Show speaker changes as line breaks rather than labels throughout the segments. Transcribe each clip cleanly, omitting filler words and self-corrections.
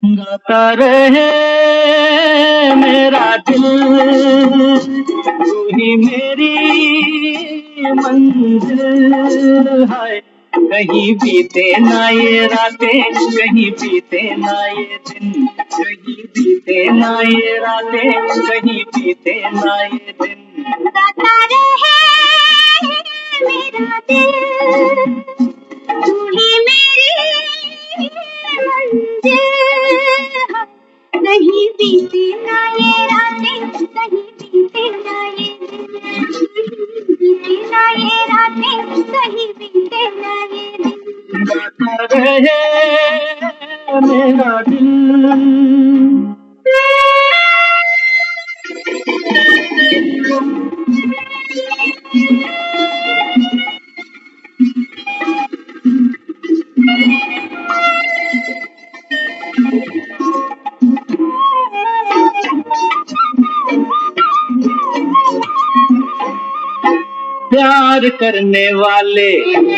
गाता रहे मेरा दिल, तू ही मेरी मंजिल है। कहीं बीते ना ये रातें, कहीं बीते ना ये दिन, कहीं बीते ना ये रातें, कहीं बीते ना ये दिन। गाता रहे मेरा दिल, तू ही मेरी मंजिल है। कहीं बीते ना ये रातें, कहीं बीते ना ये दिन, कहीं बीते ना ये रातें, कहीं बीते ना ये दिन। गाता रहे मेरा दिल। प्यार करने वाले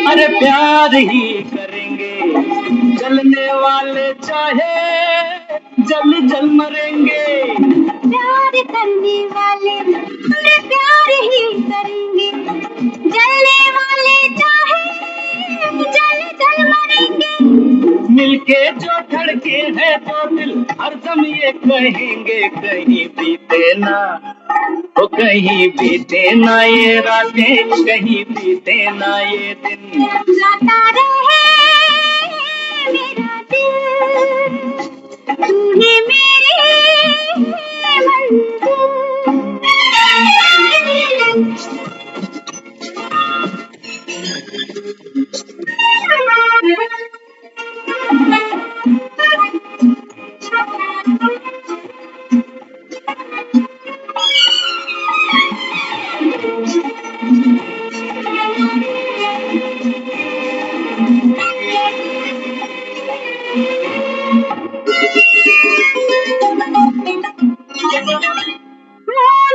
अरे प्यार ही करेंगे, जलने वाले चाहे जल जल मरेंगे। प्यार करने वाले अरे प्यार ही करेंगे, जलने वाले चाहे जल जल मरेंगे। मिलके जो धड़के हैं दो दिल हरदम ये कहेंगे, कहीं बीते ना ओ कहीं बीते ना ये रातें, कहीं बीते ना ये दिन। गाता रहे मेरा दिल, तू ही मेरी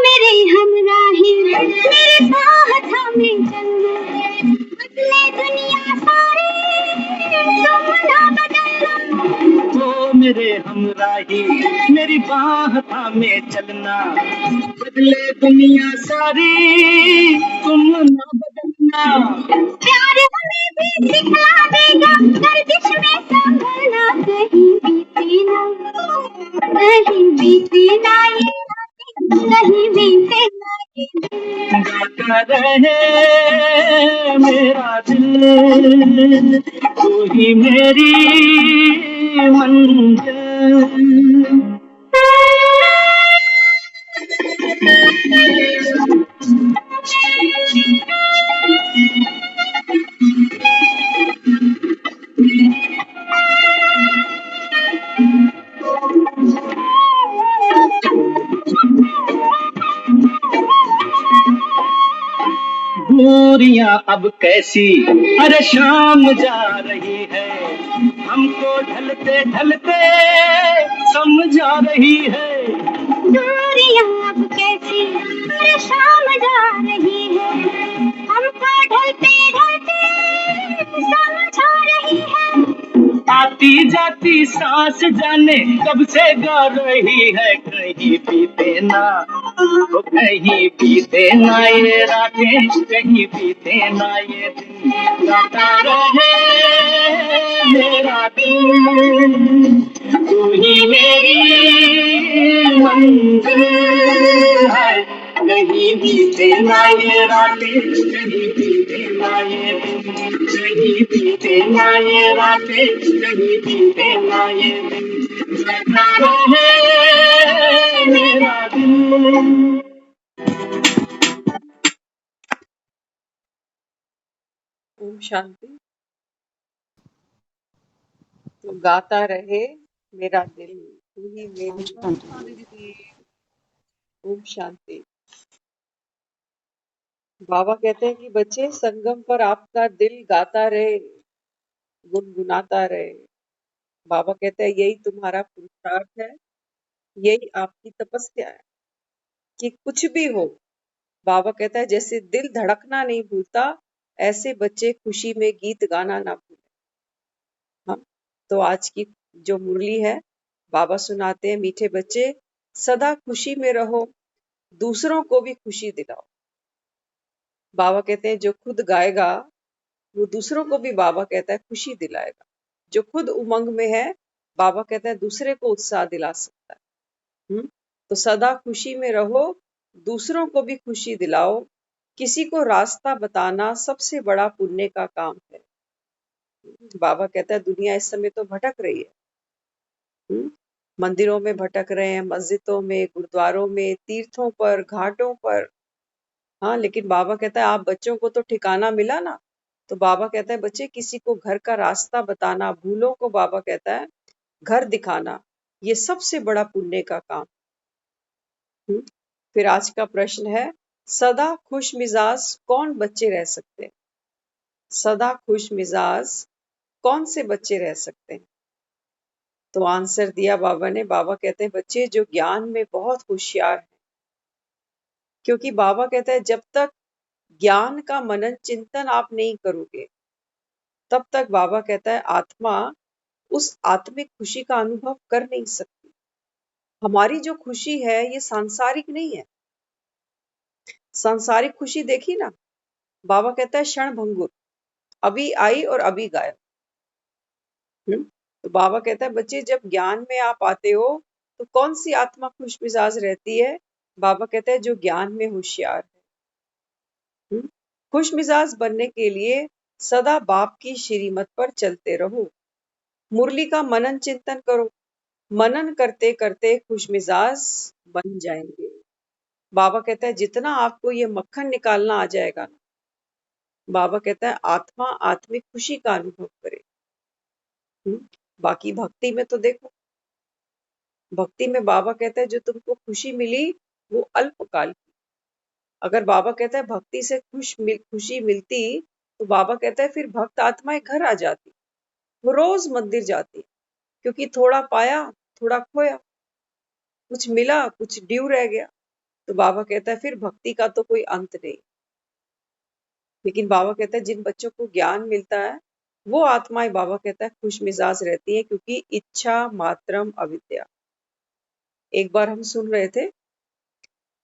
मेरे हमराही मेरे साथ हमें चलना, बदले दुनिया सारी तुम ना बदलना। ओ मेरे हमराही मेरी बाह थामे चलना, बदले दुनिया सारी तुम ना बदलना। प्यार हमें भी सिखला देगा गर्दिश में संभलना, कहीं बीते ना, कहीं बीते ना ये रातें, कहीं बीते ना ये दिन। गाता रहे मेरा दिल, तू ही मेरी मंजिल। दूरियां अब कैसी अरे शाम जा रही है, हमको ढलते ढलते समझा रही है। दूरियां अब कैसी अरे शाम जा रही है, हमको ढलते ढलते समझा रही है। आती जाती सांस जाने कब से गा रही है, कहीं बीते ना ओ कहीं बीते ना ये रातें, कहीं बीते ना ये दिन। गाता रहे मेरा दिल, तू ही मेरी मंजिल है। कहीं बीते ना ये रातें, कहीं बीते ना ये दिन, कहीं बीते ना ये रातें, कहीं बीते ना ये दिन। गाता रहे मेरा दिल।
ओम शांति। तो गाता रहे मेरा दिल, तू ही मेरी मंजिल। ओम शांति। बाबा कहते हैं कि बच्चे संगम पर आपका दिल गाता रहे, गुनगुनाता रहे। बाबा कहते हैं यही तुम्हारा पुरुषार्थ है, यही आपकी तपस्या है कि कुछ भी हो। बाबा कहता है जैसे दिल धड़कना नहीं भूलता, ऐसे बच्चे खुशी में गीत गाना ना भूलें। हाँ, तो आज की जो मुरली है बाबा सुनाते हैं, मीठे बच्चे सदा खुशी में रहो, दूसरों को भी खुशी दिलाओ। बाबा कहते हैं जो खुद गाएगा वो दूसरों को भी, बाबा कहता है, खुशी दिलाएगा। जो खुद उमंग में है, बाबा कहता है दूसरे को उत्साह दिला सकता है। तो सदा खुशी में रहो, दूसरों को भी खुशी दिलाओ। किसी को रास्ता बताना सबसे बड़ा पुण्य का काम है। बाबा कहता है दुनिया इस समय तो भटक रही है, मंदिरों में भटक रहे हैं, मस्जिदों में, गुरुद्वारों में, तीर्थों पर, घाटों पर। हाँ, लेकिन बाबा कहता है आप बच्चों को तो ठिकाना मिला ना। तो बाबा कहता है बच्चे किसी को घर का रास्ता बताना, भूलों को बाबा कहता है घर दिखाना, ये सबसे बड़ा पुण्य का काम। फिर आज का प्रश्न है, सदा खुश मिजाज कौन बच्चे रह सकते हैं? सदा खुश मिजाज कौन से बच्चे रह सकते हैं? तो आंसर दिया बाबा ने। बाबा कहते हैं बच्चे जो ज्ञान में बहुत होशियार हैं, क्योंकि बाबा कहता है जब तक ज्ञान का मनन चिंतन आप नहीं करोगे, तब तक बाबा कहता है आत्मा उस आत्मिक खुशी का अनुभव कर नहीं सकती। हमारी जो खुशी है ये सांसारिक नहीं है। सांसारिक खुशी देखी ना, बाबा कहता है क्षण भंगुर, अभी आई और अभी गायब। तो बाबा कहता है बच्चे जब ज्ञान में आप आते हो तो कौन सी आत्मा खुश मिजाज रहती है? बाबा कहता है जो ज्ञान में होशियार है। खुश मिजाज बनने के लिए सदा बाप की श्रीमत पर चलते रहो, मुरली का मनन चिंतन करो, मनन करते करते खुश मिजाज बन जाएंगे। बाबा कहता है जितना आपको ये मक्खन निकालना आ जाएगा ना, बाबा कहता है आत्मा आत्मिक खुशी का अनुभव करे। बाकी भक्ति में तो देखो, भक्ति में बाबा कहता है जो तुमको खुशी मिली वो अल्पकाल की। अगर बाबा कहता है भक्ति से खुशी मिलती, तो बाबा कहता है फिर भक्त आत्माएं घर आ जाती, वो रोज मंदिर जाती, क्योंकि थोड़ा पाया थोड़ा खोया, कुछ मिला कुछ ड्यू रह गया। तो बाबा कहता है फिर भक्ति का तो कोई अंत नहीं। लेकिन बाबा कहता है जिन बच्चों को ज्ञान मिलता है वो आत्माएं, बाबा कहता है, खुश मिजाज रहती है, क्योंकि इच्छा मात्रम अविद्या। एक बार हम सुन रहे थे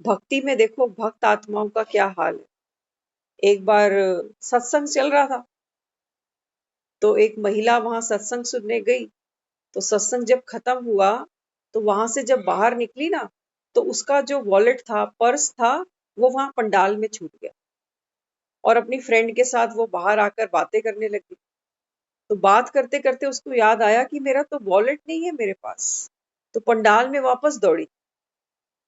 भक्ति में, देखो भक्त आत्माओं का क्या हाल है। एक बार सत्संग चल रहा था, तो एक महिला वहां सत्संग सुनने गई। तो सत्संग जब खत्म हुआ तो वहां से जब बाहर निकली ना, तो उसका जो वॉलेट था, पर्स था, वो वहां पंडाल में छूट गया। और अपनी फ्रेंड के साथ वो बाहर आकर बातें करने लगी। तो बात करते करते उसको याद आया कि मेरा तो वॉलेट नहीं है मेरे पास। तो पंडाल में वापस दौड़ी।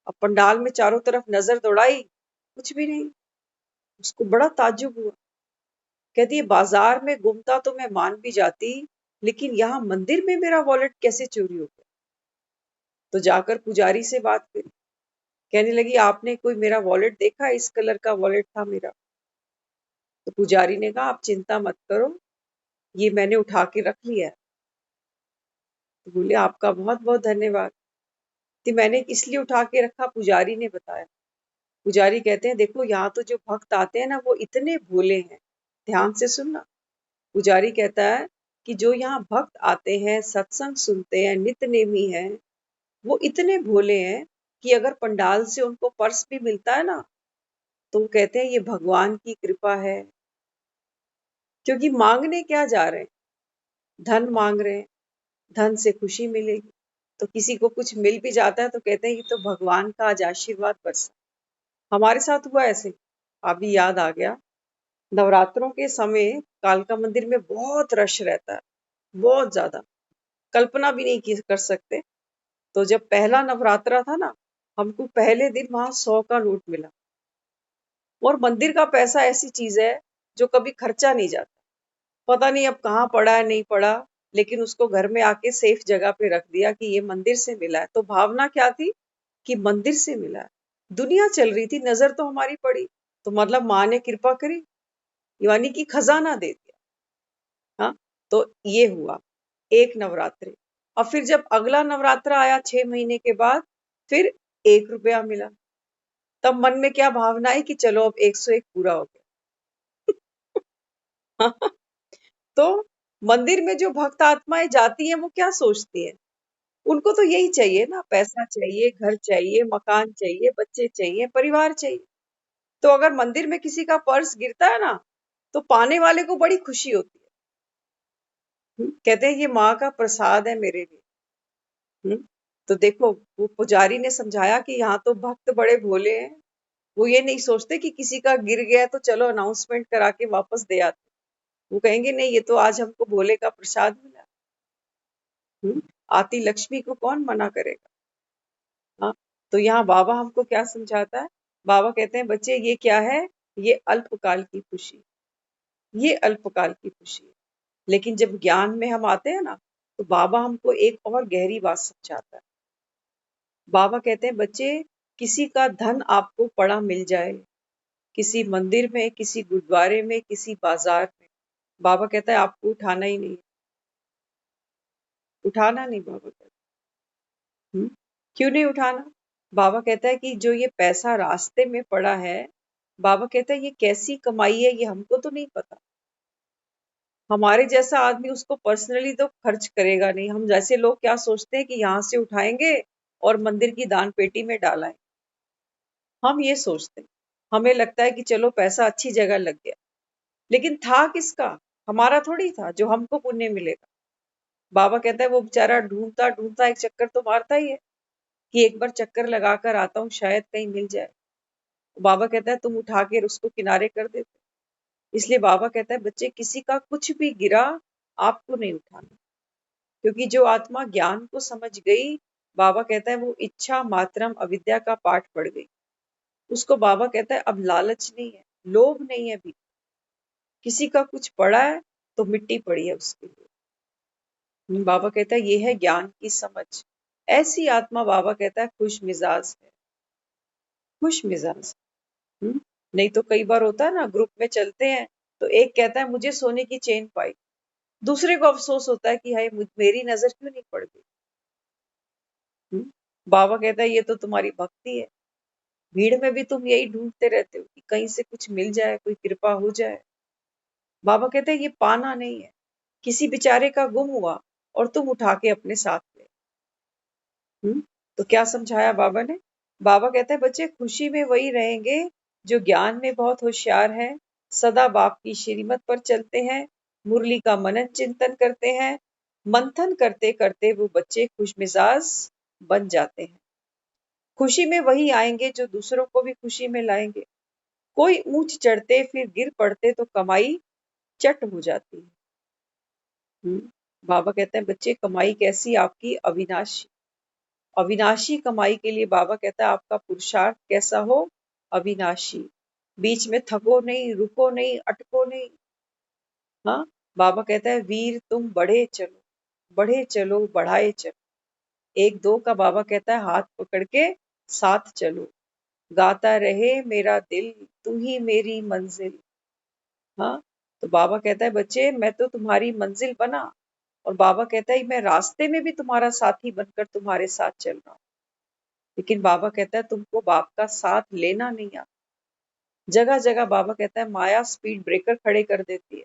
अब पंडाल में चारों तरफ नजर दौड़ाई, कुछ भी नहीं। उसको बड़ा ताज्जुब हुआ। कहती है बाजार में गुमता तो मैं मान भी जाती, लेकिन यहाँ मंदिर में मेरा वॉलेट कैसे चोरी हो गया? तो जाकर पुजारी से बात करी। कहने लगी आपने कोई मेरा वॉलेट देखा? इस कलर का वॉलेट था मेरा। तो पुजारी ने कहा आप चिंता मत करो, ये मैंने उठा के रख लिया है। तो बोले आपका बहुत बहुत धन्यवाद। तो मैंने इसलिए उठा के रखा, पुजारी ने बताया। पुजारी कहते हैं देखो यहाँ तो जो भक्त आते हैं ना वो इतने भोले हैं। ध्यान से सुनना। पुजारी कहता है कि जो यहाँ भक्त आते हैं, सत्संग सुनते हैं, नित्य नेमी हैं, वो इतने भोले हैं कि अगर पंडाल से उनको पर्स भी मिलता है ना, तो वो कहते हैं ये भगवान की कृपा है। क्योंकि मांगने क्या जा रहे हैं? धन मांग रहे हैं, धन से खुशी मिलेगी। तो किसी को कुछ मिल भी जाता है तो कहते हैं ये तो भगवान का आज आशीर्वाद बरसा। हमारे साथ हुआ ऐसे, अभी याद आ गया। नवरात्रों के समय कालका मंदिर में बहुत रश रहता है, बहुत ज्यादा, कल्पना भी नहीं कर सकते। तो जब पहला नवरात्रा था ना, हमको पहले दिन वहां 100 का नोट मिला। और मंदिर का पैसा ऐसी चीज है जो कभी खर्चा नहीं जाता। पता नहीं अब कहाँ पड़ा है नहीं पड़ा, लेकिन उसको घर में आके सेफ जगह पे रख दिया कि ये मंदिर से मिला है। तो भावना क्या थी कि मंदिर से मिला है। दुनिया चल रही थी, नजर तो हमारी पड़ी, तो मतलब माँ ने कृपा करी, यानी कि खजाना दे दिया। हाँ, तो ये हुआ एक नवरात्रि। और फिर जब अगला नवरात्र आया 6 महीने के बाद, फिर 1 रुपया मिला। तब मन में क्या भावना है कि चलो अब 101 पूरा हो गया। तो मंदिर में जो भक्त आत्माएं जाती हैं वो क्या सोचती हैं उनको तो यही चाहिए ना, पैसा चाहिए, घर चाहिए, मकान चाहिए, बच्चे चाहिए, परिवार चाहिए। तो अगर मंदिर में किसी का पर्स गिरता है ना, तो पाने वाले को बड़ी खुशी होती है। कहते हैं ये माँ का प्रसाद है मेरे लिए। हम्म, तो देखो, वो पुजारी ने समझाया कि यहाँ तो भक्त बड़े भोले हैं। वो ये नहीं सोचते कि किसी का गिर गया तो चलो अनाउंसमेंट करा के वापस दे आते। वो कहेंगे नहीं, ये तो आज हमको भोले का प्रसाद मिला। हम्म, आती लक्ष्मी को कौन मना करेगा। हाँ, तो यहाँ बाबा हमको क्या समझाता है। बाबा कहते हैं बच्चे ये क्या है, ये अल्पकाल की खुशी, ये अल्पकाल की खुशी है। लेकिन जब ज्ञान में हम आते हैं ना, तो बाबा हमको एक और गहरी बात समझाता है। बाबा कहते हैं बच्चे, किसी का धन आपको पड़ा मिल जाए, किसी मंदिर में, किसी गुरुद्वारे में, किसी बाजार में, बाबा कहता है आपको उठाना ही नहीं, उठाना नहीं। बाबा कहता है क्यों नहीं उठाना। बाबा कहता है कि जो ये पैसा रास्ते में पड़ा है, बाबा कहता है ये कैसी कमाई है, ये हमको तो नहीं पता। हमारे जैसा आदमी उसको पर्सनली तो खर्च करेगा नहीं। हम जैसे लोग क्या सोचते हैं कि यहाँ से उठाएंगे और मंदिर की दान पेटी में डालें। हम ये सोचते हैं, हमें लगता है कि चलो पैसा अच्छी जगह लग गया, लेकिन था किसका, हमारा थोड़ी था जो हमको पुण्य मिलेगा। बाबा कहता है वो बेचारा ढूंढता ढूंढता एक चक्कर तो मारता ही है कि एक बार चक्कर लगा कर आता हूँ, शायद कहीं मिल जाए। बाबा कहता है तुम उठा के उसको किनारे कर देते। इसलिए बाबा कहता है बच्चे, किसी का कुछ भी गिरा आपको नहीं उठाना, क्योंकि जो आत्मा ज्ञान को समझ गई, बाबा कहता है वो इच्छा मात्रम अविद्या का पाठ पढ़ गई। उसको बाबा कहता है अब लालच नहीं है, लोभ नहीं है भी। किसी का कुछ पड़ा है तो मिट्टी पड़ी है उसके लिए। बाबा कहता है ये है ज्ञान की समझ। ऐसी आत्मा बाबा कहता है खुश मिजाज है, खुश मिजाज। नहीं तो कई बार होता है ना, ग्रुप में चलते हैं तो एक कहता है मुझे सोने की चेन पाई, दूसरे को अफसोस होता है कि हाय मेरी नजर क्यों नहीं पड़ गई। बाबा कहता है ये तो तुम्हारी भक्ति है। भीड़ में भी तुम यही ढूंढते रहते हो कि कहीं से कुछ मिल जाए, कोई कृपा हो जाए। बाबा कहते हैं ये पाना नहीं है, किसी बेचारे का गुम हुआ और तुम उठा के अपने साथ ले। तो क्या समझाया बाबा ने। बाबा कहते हैं बच्चे, खुशी में वही रहेंगे जो ज्ञान में बहुत होशियार है, सदा बाप की श्रीमत पर चलते हैं, मुरली का मनन चिंतन करते हैं। मंथन करते करते वो बच्चे खुश मिजाज बन जाते हैं। खुशी में वही आएंगे जो दूसरों को भी खुशी में लाएंगे। कोई ऊंच चढ़ते फिर गिर पड़ते तो कमाई चट हो जाती है। बाबा कहते हैं बच्चे, कमाई कैसी, आपकी अविनाशी। अविनाशी कमाई के लिए बाबा कहता है आपका पुरुषार्थ कैसा हो, अविनाशी। बीच में थको नहीं, रुको नहीं, अटको नहीं। हाँ, बाबा कहता है वीर तुम बढ़े चलो, बढ़े चलो, बढ़ाए चलो। एक दो का बाबा कहता है हाथ पकड़ के साथ चलो, गाता रहे मेरा दिल, तू ही मेरी मंजिल। हाँ, तो बाबा कहता है बच्चे, मैं तो तुम्हारी मंजिल बना, और बाबा कहता है मैं रास्ते में भी तुम्हारा साथी बनकर तुम्हारे साथ चल रहा हूँ। लेकिन बाबा कहता है तुमको बाप का साथ लेना नहीं आता। जगह जगह बाबा कहता है माया स्पीड ब्रेकर खड़े कर देती है,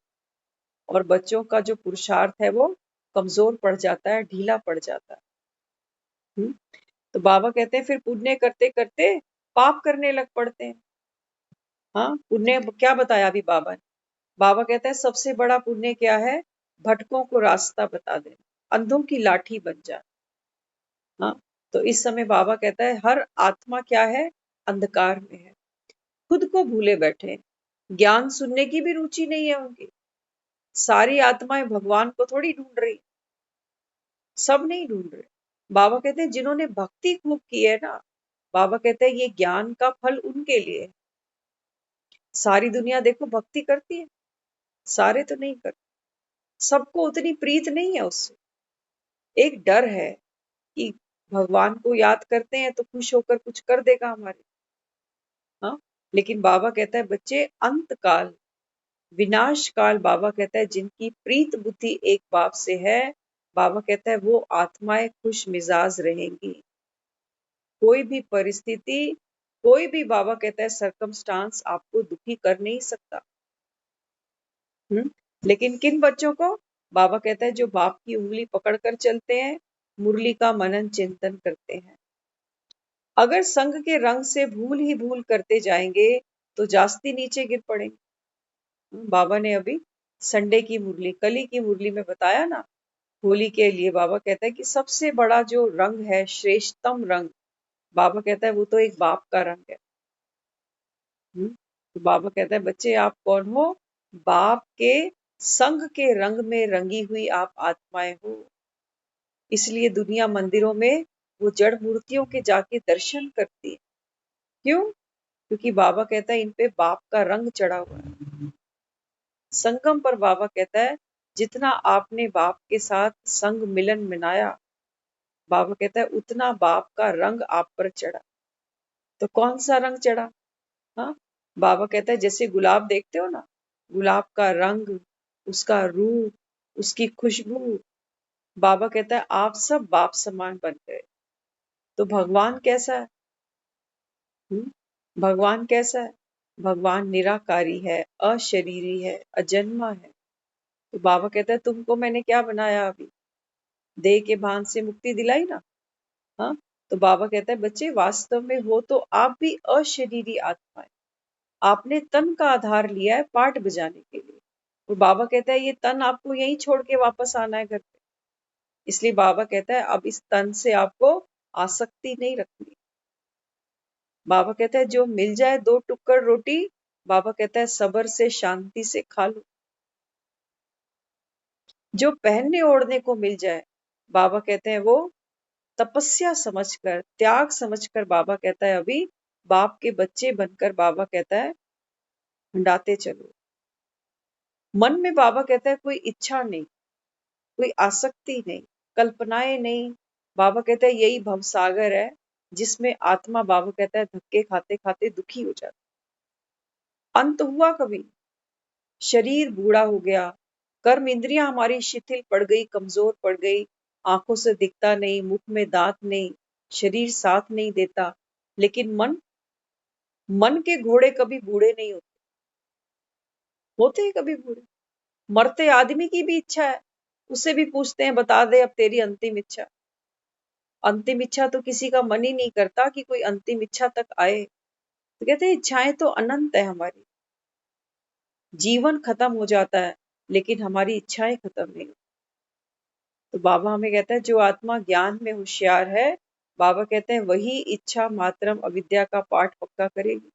और बच्चों का जो पुरुषार्थ है वो कमजोर पड़ जाता है, ढीला पड़ जाता है। हम्म, तो बाबा कहते हैं फिर पुण्य करते करते पाप करने लग पड़ते हैं। हाँ, पुण्य क्या बताया अभी बाबा ने। बाबा कहता है सबसे बड़ा पुण्य क्या है, भटकों को रास्ता बता देना, अंधों की लाठी बन जाना। हाँ, तो इस समय बाबा कहता है हर आत्मा क्या है, अंधकार में है, खुद को भूले बैठे हैं, ज्ञान सुनने की भी रुचि नहीं है उनकी। सारी आत्माएं भगवान को थोड़ी ढूंढ रही, सब नहीं ढूंढ रहे। बाबा कहते हैं जिन्होंने भक्ति खूब की है ना, बाबा कहते हैं ये ज्ञान का फल उनके लिए है। सारी दुनिया देखो भक्ति करती है, सारे तो नहीं करते, सबको उतनी प्रीत नहीं है उससे। एक डर है कि भगवान को याद करते हैं तो खुश होकर कुछ कर देगा हमारे। हाँ, लेकिन बाबा कहता है बच्चे, अंत काल, विनाश काल, बाबा कहता है जिनकी प्रीत बुद्धि एक बाप से है, बाबा कहता है वो आत्माएं खुश मिजाज रहेंगी। कोई भी परिस्थिति, कोई भी, बाबा कहता है सरकमस्टांस आपको दुखी कर नहीं सकता। लेकिन किन बच्चों को, बाबा कहता है जो बाप की उंगली पकड़ कर चलते हैं, मुरली का मनन चिंतन करते हैं। अगर संग के रंग से भूल ही भूल करते जाएंगे तो जास्ती नीचे गिर पड़ेंगे। बाबा ने अभी संडे की मुरली, कली की मुरली में बताया ना, होली के लिए बाबा कहता है कि सबसे बड़ा जो रंग है, श्रेष्ठतम रंग, बाबा कहता है वो तो एक बाप का रंग है। तो बाबा कहता है बच्चे आप कौन हो? बाप के संग के रंग में रंगी हुई आप आत्माएं हो। इसलिए दुनिया मंदिरों में वो जड़ मूर्तियों के जाके दर्शन करती है। क्यों? क्योंकि बाबा कहता है इन पे बाप का रंग चढ़ा हुआ है। संगम पर बाबा कहता है जितना आपने बाप के साथ संग मिलन मनाया, बाबा कहता है उतना बाप का रंग आप पर चढ़ा। तो कौन सा रंग चढ़ा? हाँ, बाबा कहता है जैसे गुलाब देखते हो ना, गुलाब का रंग, उसका रूप, उसकी खुशबू, बाबा कहता है आप सब बाप समान बन गए। तो भगवान कैसा है? भगवान कैसा है? भगवान निराकारी है, अशरीरी है, अजन्मा है। तो बाबा कहता है तुमको मैंने क्या बनाया? अभी देह के भान से मुक्ति दिलाई ना। हाँ, तो बाबा कहता है बच्चे वास्तव में हो तो आप भी अशरीरी आत्मा है। आपने तन का आधार लिया है पाठ बजाने के लिए, और बाबा कहता है ये तन आपको यहीं छोड़ के वापस आना है घर पे। इसलिए बाबा कहता है अब इस तन से आपको आसक्ति नहीं रखनी। बाबा कहता है जो मिल जाए 2 टुकड़ रोटी, बाबा कहता है सब्र से शांति से खा लो। जो पहनने ओढ़ने को मिल जाए, बाबा कहते हैं वो तपस्या समझकर, त्याग समझकर, बाबा कहता है अभी बाप के बच्चे बनकर, बाबा कहता है हंडाते चलो। मन में बाबा कहता है कोई इच्छा नहीं, कोई आसक्ति नहीं, कल्पनाएं नहीं। बाबा कहता है यही भवसागर है जिसमें आत्मा, बाबा कहता है धक्के खाते खाते दुखी हो जाती। अंत हुआ कभी? शरीर बूढ़ा हो गया, कर्म इंद्रियां हमारी शिथिल पड़ गई, कमजोर पड़ गई, आंखों से दिखता नहीं, मुख में दांत नहीं, शरीर साथ नहीं देता। लेकिन मन के घोड़े कभी बूढ़े नहीं होते। होते हैं कभी बूढ़े? मरते आदमी की भी इच्छा है, उससे भी पूछते हैं बता दे अब तेरी अंतिम इच्छा। अंतिम इच्छा तो किसी का मन ही नहीं करता कि कोई अंतिम इच्छा तक आए। तो कहते हैं इच्छाएं तो अनंत है हमारी, जीवन खत्म हो जाता है लेकिन हमारी इच्छाएं खत्म नहीं होती। तो बाबा हमें कहता है जो आत्मा ज्ञान में होशियार है, बाबा कहते हैं वही इच्छा मात्रम अविद्या का पाठ पक्का करेगी।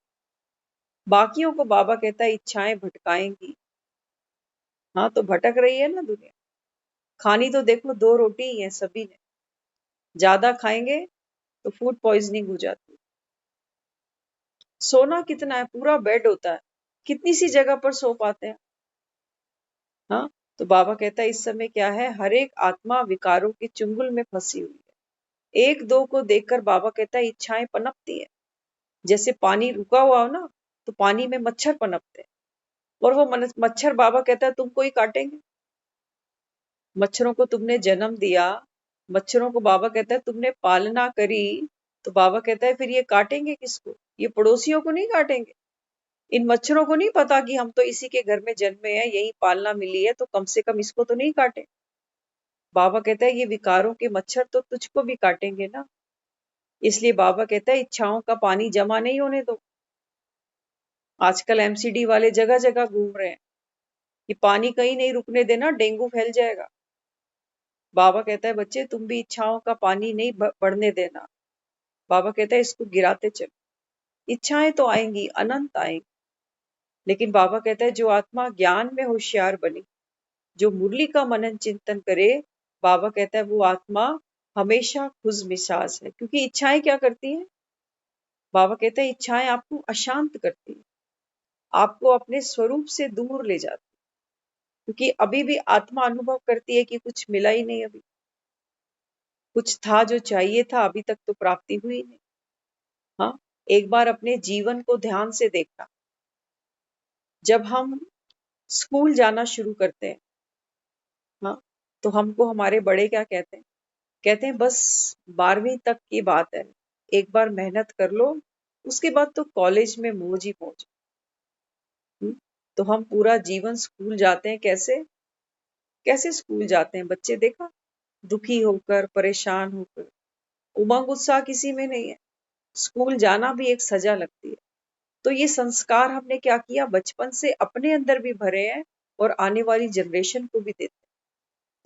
बाकियों को बाबा कहता है इच्छाएं भटकाएंगी। हाँ, तो भटक रही है ना दुनिया। खानी तो देखो 2 रोटी ही है सभी ने, ज्यादा खाएंगे तो फूड पॉइजनिंग हो जाती है। सोना कितना है? पूरा बेड होता है, कितनी सी जगह पर सो पाते हैं? हाँ, तो बाबा कहता है इस समय क्या है, हर एक आत्मा विकारों के चुंगल में फंसी हुई है। एक दो को देखकर बाबा कहता है इच्छाएं पनपती है। जैसे पानी रुका हुआ हो ना, तो पानी में मच्छर पनपते हैं, और वो मच्छर, बाबा कहता है तुमको ही काटेंगे। मच्छरों को तुमने जन्म दिया, मच्छरों को बाबा कहता है तुमने पालना करी, तो बाबा कहता है फिर ये काटेंगे किसको? ये पड़ोसियों को नहीं काटेंगे। इन मच्छरों को नहीं पता कि हम तो इसी के घर में जन्मे हैं, यही पालना मिली है, तो कम से कम इसको तो नहीं काटे। बाबा कहता है ये विकारों के मच्छर तो तुझको भी काटेंगे ना। इसलिए बाबा कहता है इच्छाओं का पानी जमा नहीं होने दो। आजकल एमसीडी वाले जगह जगह घूम रहे हैं कि पानी कहीं नहीं रुकने देना, डेंगू फैल जाएगा। बाबा कहता है बच्चे तुम भी इच्छाओं का पानी नहीं बढ़ने देना। बाबा कहता है इसको गिराते चलो। इच्छाएं तो आएंगी, अनंत आएंगी, लेकिन बाबा कहता है जो आत्मा ज्ञान में होशियार बनी, जो मुरली का मनन चिंतन करे, बाबा कहता है वो आत्मा हमेशा खुश मिजाज है। क्योंकि इच्छाएं क्या करती हैं? बाबा कहते हैं इच्छाएं आपको अशांत करती हैं, आपको अपने स्वरूप से दूर ले जाती, क्योंकि अभी भी आत्मा अनुभव करती है कि कुछ मिला ही नहीं, अभी कुछ था जो चाहिए था, अभी तक तो प्राप्ति हुई नहीं। हाँ, एक बार अपने जीवन को ध्यान से देखना। जब हम स्कूल जाना शुरू करते हैं, हाँ, तो हमको हमारे बड़े क्या कहते हैं? कहते हैं बस 12वीं तक की बात है, एक बार मेहनत कर लो, उसके बाद तो कॉलेज में मौज ही मौज। तो हम पूरा जीवन स्कूल जाते हैं, कैसे कैसे स्कूल जाते हैं बच्चे देखा? दुखी होकर, परेशान होकर। उमंग उत्साह किसी में नहीं है। स्कूल जाना भी एक सजा लगती है। तो ये संस्कार हमने क्या किया, बचपन से अपने अंदर भी भरे हैं और आने वाली जनरेशन को भी देते हैं।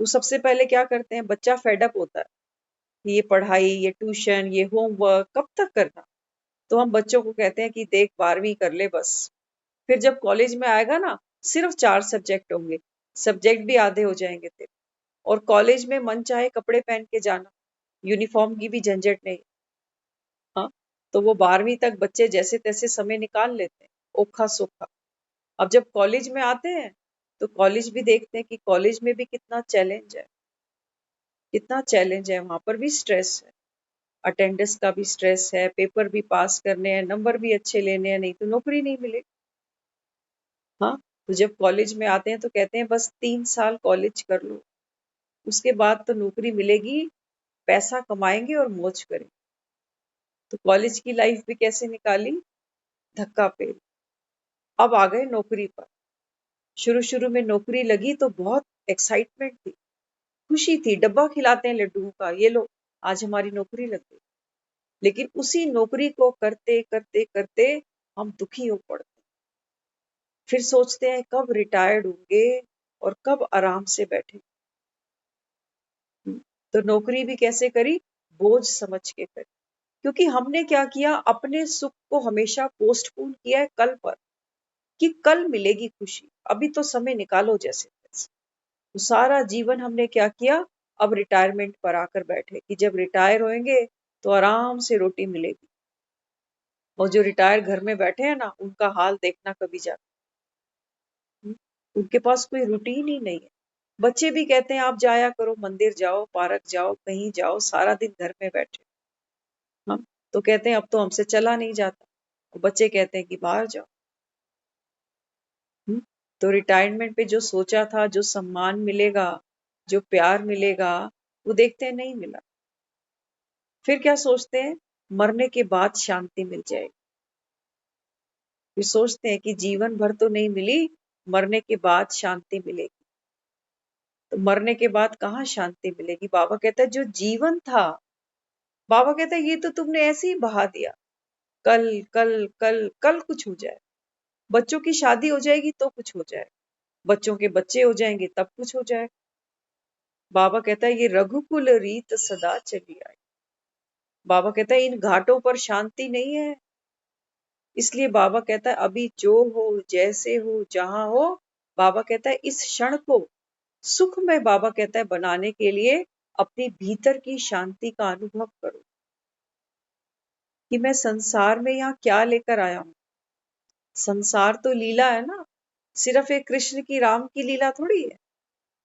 तो सबसे पहले क्या करते हैं, बच्चा फेडअप होता है, ये पढ़ाई, ये ट्यूशन, ये होमवर्क कब तक करना। तो हम बच्चों को कहते हैं कि देख 12वीं कर ले बस। फिर जब कॉलेज में आएगा ना, सिर्फ 4 सब्जेक्ट होंगे, सब्जेक्ट भी आधे हो जाएंगे तेरे। और कॉलेज में मन चाहे कपड़े पहन के जाना, यूनिफॉर्म की भी झंझट नहीं। हाँ, तो वो 12वीं तक बच्चे जैसे तैसे समय निकाल लेते हैं, ओखा सोखा। अब जब कॉलेज में आते हैं तो कॉलेज भी देखते हैं कि कॉलेज में भी कितना चैलेंज है, कितना चैलेंज है। वहां पर भी स्ट्रेस है, अटेंडेंस का भी स्ट्रेस है, पेपर भी पास करने हैं, नंबर भी अच्छे लेने हैं, नहीं तो नौकरी नहीं मिलेगी। हाँ, तो जब कॉलेज में आते हैं तो कहते हैं बस 3 साल कॉलेज कर लो, उसके बाद तो नौकरी मिलेगी, पैसा कमाएंगे और मौज करेंगे। तो कॉलेज की लाइफ भी कैसे निकाली, धक्का पे। अब आ गए नौकरी पर। शुरू शुरू में नौकरी लगी तो बहुत एक्साइटमेंट थी, खुशी थी, डब्बा खिलाते हैं लड्डुओं का, ये लो आज हमारी नौकरी लग गई। लेकिन उसी नौकरी को करते करते करते हम दुखी हो पड़ते, फिर सोचते हैं कब रिटायर्ड होंगे और कब आराम से बैठे। तो नौकरी भी कैसे करी, बोझ समझ के करी। क्योंकि हमने क्या किया, अपने सुख को हमेशा पोस्टपोन किया है कल पर, कि कल मिलेगी खुशी, अभी तो समय निकालो जैसे तैसे। तो सारा जीवन हमने क्या किया, अब रिटायरमेंट पर आकर बैठे कि जब रिटायर होंगे तो आराम से रोटी मिलेगी। और जो रिटायर घर में बैठे हैं ना, उनका हाल देखना कभी जाकर। उनके पास कोई रूटीन ही नहीं है। बच्चे भी कहते हैं आप जाया करो, मंदिर जाओ, पार्क जाओ, कहीं जाओ, सारा दिन घर में बैठे। हाँ, तो कहते हैं अब तो हमसे चला नहीं जाता। और बच्चे कहते हैं कि बाहर जाओ। तो रिटायरमेंट पे जो सोचा था, जो सम्मान मिलेगा, जो प्यार मिलेगा, वो देखते हैं नहीं मिला। फिर क्या सोचते हैं, मरने के बाद शांति मिल जाएगी। फिर सोचते हैं कि जीवन भर तो नहीं मिली, मरने के बाद शांति मिलेगी। तो मरने के बाद कहाँ शांति मिलेगी। बाबा कहता है जो जीवन था, बाबा कहता है ये तो तुमने ऐसे ही बहा दिया। कल कल कल कल कुछ हो जाए, बच्चों की शादी हो जाएगी तो कुछ हो जाए, बच्चों के बच्चे हो जाएंगे तब कुछ हो जाए। बाबा कहता है ये रघुकुल रीत सदा चली आई। बाबा कहता है इन घाटों पर शांति नहीं है। इसलिए बाबा कहता है अभी जो हो, जैसे हो, जहां हो, बाबा कहता है इस क्षण को सुख में, बाबा कहता है बनाने के लिए अपनी भीतर की शांति का अनुभव करो। कि मैं संसार में यहाँ क्या लेकर आया हूँ। संसार तो लीला है ना, सिर्फ एक कृष्ण की, राम की लीला थोड़ी है।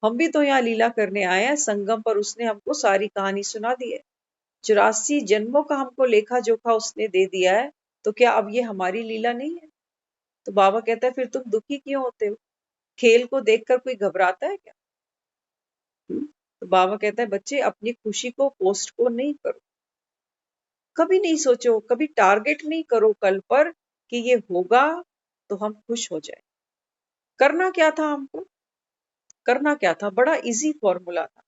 हम भी तो यहाँ लीला करने आए हैं। संगम पर उसने हमको सारी कहानी सुना दी है, 84 जन्मों का हमको लेखा जोखा उसने दे दिया है। तो क्या अब ये हमारी लीला नहीं है। तो बाबा कहता है फिर तुम दुखी क्यों होते हो, खेल को देखकर कोई घबराता है क्या। तो बाबा कहता है बच्चे अपनी खुशी को पोस्टपोन नहीं करो, कभी नहीं सोचो, कभी टारगेट नहीं करो कल पर कि ये होगा तो हम खुश हो जाए। करना क्या था हमको, करना क्या था, बड़ा इजी फॉर्मूला था।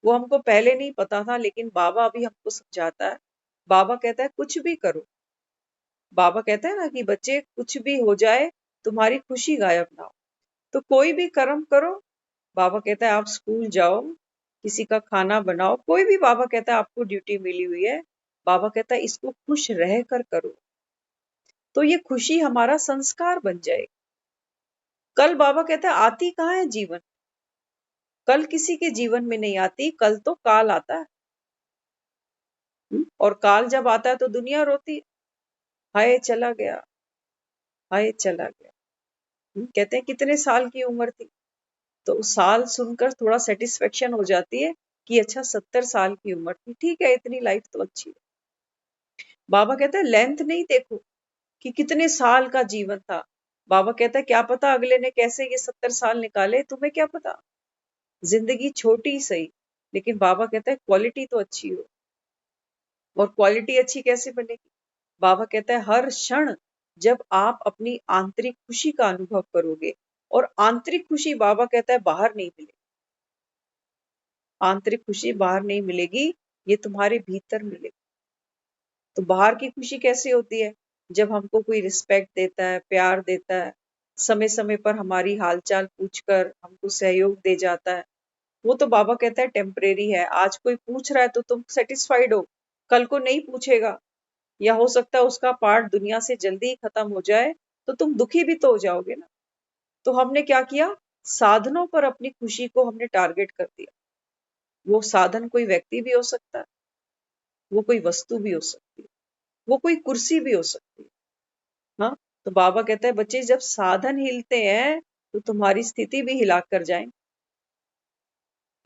वो हमको पहले नहीं पता था, लेकिन बाबा अभी हमको समझाता है। बाबा कहता है कुछ भी करो। बाबा कहता है ना कि बच्चे कुछ भी हो जाए, तुम्हारी खुशी गायब ना हो। तो कोई भी कर्म करो। बाबा कहता है आप स्कूल जाओ, किसी का खाना बनाओ, कोई भी, बाबा कहता है आपको ड्यूटी मिली हुई है, बाबा कहता है इसको खुश रह कर करो। तो ये खुशी हमारा संस्कार बन जाएगी। कल बाबा कहता है आती कहाँ है जीवन, कल किसी के जीवन में नहीं आती, कल तो काल आता है। और काल जब आता है तो दुनिया रोती है, हाय चला गया, हाय चला गया। कहते हैं कितने साल की उम्र थी, तो साल सुनकर थोड़ा सेटिस्फेक्शन हो जाती है कि अच्छा 70 साल की उम्र थी, ठीक है, इतनी लाइफ तो अच्छी है। बाबा कहता है लेंथ नहीं देखो कि कितने साल का जीवन था। बाबा कहता है क्या पता अगले ने कैसे ये 70 साल निकाले, तुम्हें क्या पता। जिंदगी छोटी सही, लेकिन बाबा कहता है क्वालिटी तो अच्छी हो। और क्वालिटी अच्छी कैसे बनेगी, बाबा कहता है हर क्षण जब आप अपनी आंतरिक खुशी का अनुभव करोगे। और आंतरिक खुशी बाबा कहता है बाहर नहीं मिलेगी, आंतरिक खुशी बाहर नहीं मिलेगी, ये तुम्हारे भीतर मिलेगी। तो बाहर की खुशी कैसे होती है? जब हमको कोई रिस्पेक्ट देता है, प्यार देता है, समय समय पर हमारी हालचाल पूछकर हमको सहयोग दे जाता है, वो तो बाबा कहता है टेम्परेरी है। आज कोई पूछ रहा है तो तुम सेटिस्फाइड हो, कल को नहीं पूछेगा, या हो सकता है उसका पार्ट दुनिया से जल्दी ही खत्म हो जाए, तो तुम दुखी भी तो हो जाओगे ना। तो हमने क्या किया? साधनों पर अपनी खुशी को हमने टारगेट कर दिया। वो साधन कोई व्यक्ति भी हो सकता है, वो कोई वस्तु भी हो सकती है, वो कोई कुर्सी भी हो सकती है। हाँ, तो बाबा कहता है बच्चे जब साधन हिलते हैं तो तुम्हारी स्थिति भी हिला कर जाए।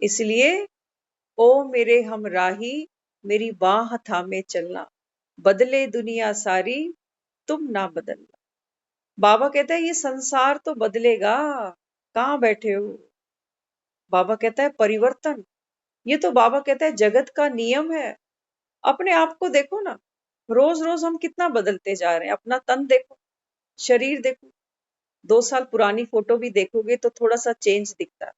इसलिए ओ मेरे हमराही, मेरी बाह थामे चलना, बदले दुनिया सारी, तुम ना बदलना। बाबा कहता है ये संसार तो बदलेगा, कहाँ बैठे हो? बाबा कहता है परिवर्तन, ये तो बाबा कहता है जगत का नियम है। अपने आप को देखो ना, रोज रोज हम कितना बदलते जा रहे हैं। अपना तन देखो, शरीर देखो, 2 साल पुरानी फोटो भी देखोगे तो थोड़ा सा चेंज दिखता है।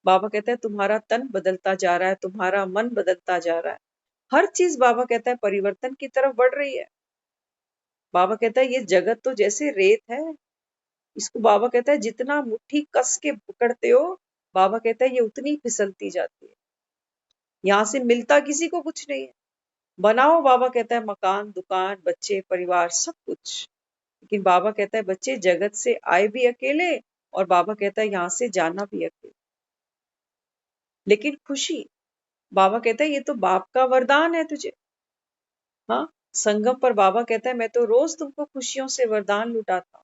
बाबा कहता है तुम्हारा तन बदलता जा रहा है, तुम्हारा मन बदलता जा रहा है। हर चीज बाबा कहता है परिवर्तन की तरफ बढ़ रही है। बाबा कहता है ये जगत तो जैसे रेत है, इसको बाबा कहता है जितना मुट्ठी कस के पकड़ते हो, बाबा कहता है ये उतनी फिसलती जाती है। यहाँ से मिलता किसी को कुछ नहीं है। बनाओ बाबा कहता है मकान, दुकान, बच्चे, परिवार, सब कुछ, लेकिन बाबा कहता है बच्चे जगत से आए भी अकेले, और बाबा कहता है यहाँ से जाना भी अकेले। लेकिन खुशी, बाबा कहता है ये तो बाप का वरदान है तुझे। हाँ, संगम पर बाबा कहता है मैं तो रोज तुमको खुशियों से वरदान लुटाता हूँ।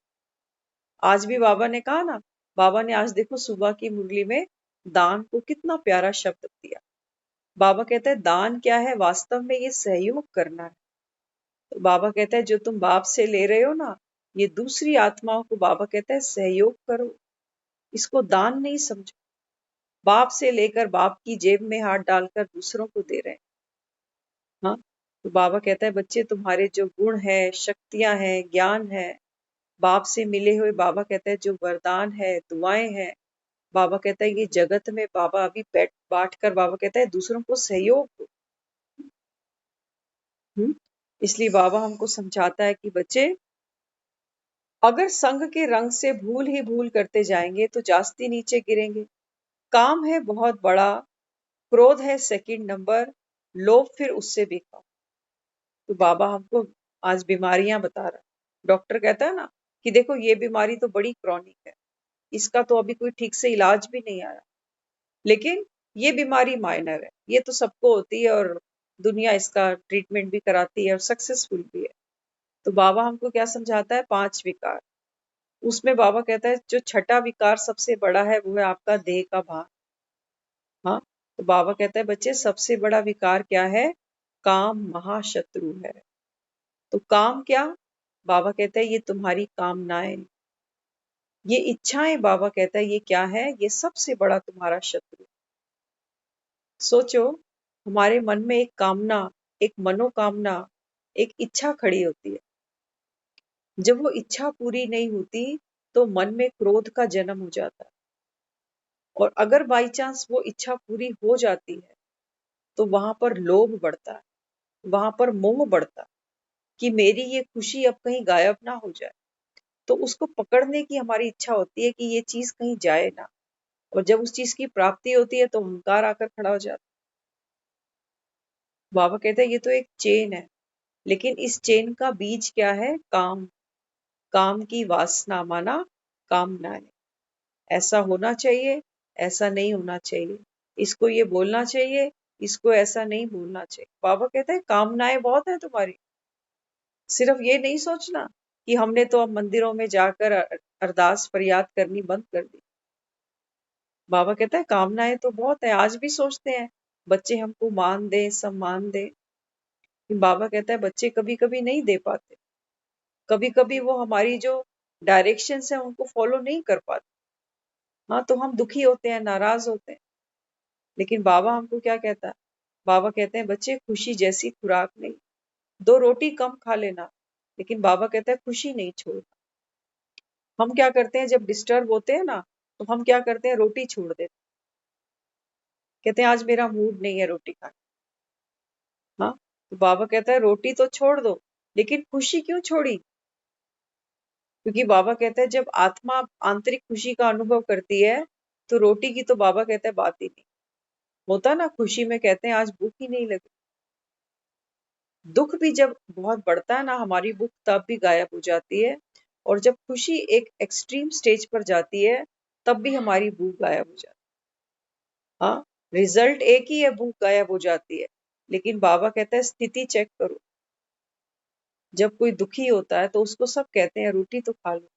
आज भी बाबा ने कहा ना, बाबा ने आज देखो सुबह की मुरली में दान को कितना प्यारा शब्द दिया। बाबा कहता है दान क्या है? वास्तव में ये सहयोग करना है। तो बाबा कहता है जो तुम बाप से ले रहे हो ना, ये दूसरी आत्माओं को बाबा कहता है सहयोग करो, इसको दान नहीं समझो। बाप से लेकर बाप की जेब में हाथ डालकर दूसरों को दे रहे हैं। हाँ, तो बाबा कहता है बच्चे तुम्हारे जो गुण है, शक्तियां हैं, ज्ञान है, बाप से मिले हुए, बाबा कहता है जो वरदान है, दुआएं हैं, बाबा कहता है ये जगत में बाबा अभी बैठ बांट कर बाबा कहता है दूसरों को सहयोग दो। इसलिए बाबा हमको समझाता है कि बच्चे अगर संग के रंग से भूल ही भूल करते जाएंगे तो जास्ती नीचे गिरेंगे। काम है बहुत बड़ा, क्रोध है सेकंड नंबर, लोभ फिर उससे भी कम। तो बाबा हमको आज बीमारियां बता रहा है। डॉक्टर कहता है ना कि देखो ये बीमारी तो बड़ी क्रॉनिक है, इसका तो अभी कोई ठीक से इलाज भी नहीं आया, लेकिन ये बीमारी माइनर है, ये तो सबको होती है और दुनिया इसका ट्रीटमेंट भी कराती है और सक्सेसफुल भी है। तो बाबा हमको क्या समझाता है? 5 विकार। उसमें बाबा कहता है जो छठा विकार सबसे बड़ा है वो है आपका देह का भान। हाँ, तो बाबा कहता है बच्चे सबसे बड़ा विकार क्या है? काम महाशत्रु है। तो काम क्या? बाबा कहता है ये तुम्हारी कामनाएं, ये इच्छाएं, बाबा कहता है ये क्या है? ये सबसे बड़ा तुम्हारा शत्रु। सोचो, हमारे मन में एक कामना, एक मनोकामना, एक इच्छा खड़ी होती है। जब वो इच्छा पूरी नहीं होती तो मन में क्रोध का जन्म हो जाता है, और अगर बाई चांस वो इच्छा पूरी हो जाती है तो वहां पर लोभ बढ़ता है, वहां पर मोह बढ़ता है कि मेरी ये खुशी अब कहीं गायब ना हो जाए। तो उसको पकड़ने की हमारी इच्छा होती है कि ये चीज कहीं जाए ना, और जब उस चीज की प्राप्ति होती है तो अहंकार आकर खड़ा हो जाता है। बाबा कहते हैं ये तो एक चेन है, लेकिन इस चेन का बीज क्या है? काम। काम की वासना माना कामनाएं। ऐसा होना चाहिए, ऐसा नहीं होना चाहिए, इसको ये बोलना चाहिए, इसको ऐसा नहीं बोलना चाहिए। बाबा कहते हैं कामनाएं बहुत है तुम्हारी, सिर्फ ये नहीं सोचना कि हमने तो अब मंदिरों में जाकर अरदास फरियाद करनी बंद कर दी। बाबा कहता है कामनाएं तो बहुत है, आज भी सोचते हैं बच्चे हमको मान दे, सम्मान दे। बाबा कहता है बच्चे कभी कभी नहीं दे पाते, कभी कभी वो हमारी जो डायरेक्शंस है उनको फॉलो नहीं कर पाते। हाँ, तो हम दुखी होते हैं, नाराज होते हैं, लेकिन बाबा हमको क्या कहता है? बाबा कहते हैं बच्चे खुशी जैसी खुराक नहीं, 2 रोटी कम खा लेना, लेकिन बाबा कहता है खुशी नहीं छोड़ना। हम क्या करते हैं जब डिस्टर्ब होते हैं ना, तो हम क्या करते हैं? रोटी छोड़ देते हैं। कहते हैं आज मेरा मूड नहीं है रोटी खाने। हाँ, तो बाबा कहता है रोटी तो छोड़ दो, लेकिन खुशी क्यों छोड़ी? क्योंकि बाबा कहता है जब आत्मा आंतरिक खुशी का अनुभव करती है, तो रोटी की तो बाबा कहता है बात ही नहीं होता ना। खुशी में कहते हैं आज भूख ही नहीं लगी। दुख भी जब बहुत बढ़ता है ना, हमारी भूख तब भी गायब हो जाती है। और जब खुशी एक एक्सट्रीम स्टेज पर जाती है, तब भी हमारी भूख गायब हो जाती है। हाँ, रिजल्ट एक ही है, भूख गायब हो जाती है। लेकिन बाबा कहता है स्थिति चेक करो। जब कोई दुखी होता है तो उसको सब कहते हैं रोटी तो खा लो,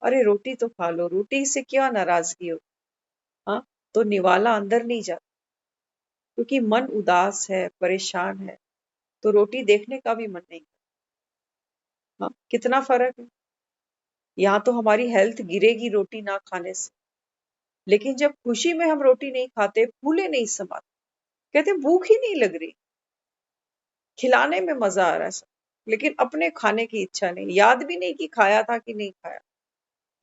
अरे रोटी तो खा लो, रोटी से क्या नाराजगी हो। हाँ, तो निवाला अंदर नहीं जाता, क्योंकि मन उदास है, परेशान है, तो रोटी देखने का भी मन नहीं करता। हाँ, कितना फर्क है। यहाँ तो हमारी हेल्थ गिरेगी रोटी ना खाने से, लेकिन जब खुशी में हम रोटी नहीं खाते, फूले नहीं समाते, कहते भूख ही नहीं लग रही, खिलाने में मजा आ रहा है सब, लेकिन अपने खाने की इच्छा नहीं, याद भी नहीं कि खाया था कि नहीं खाया।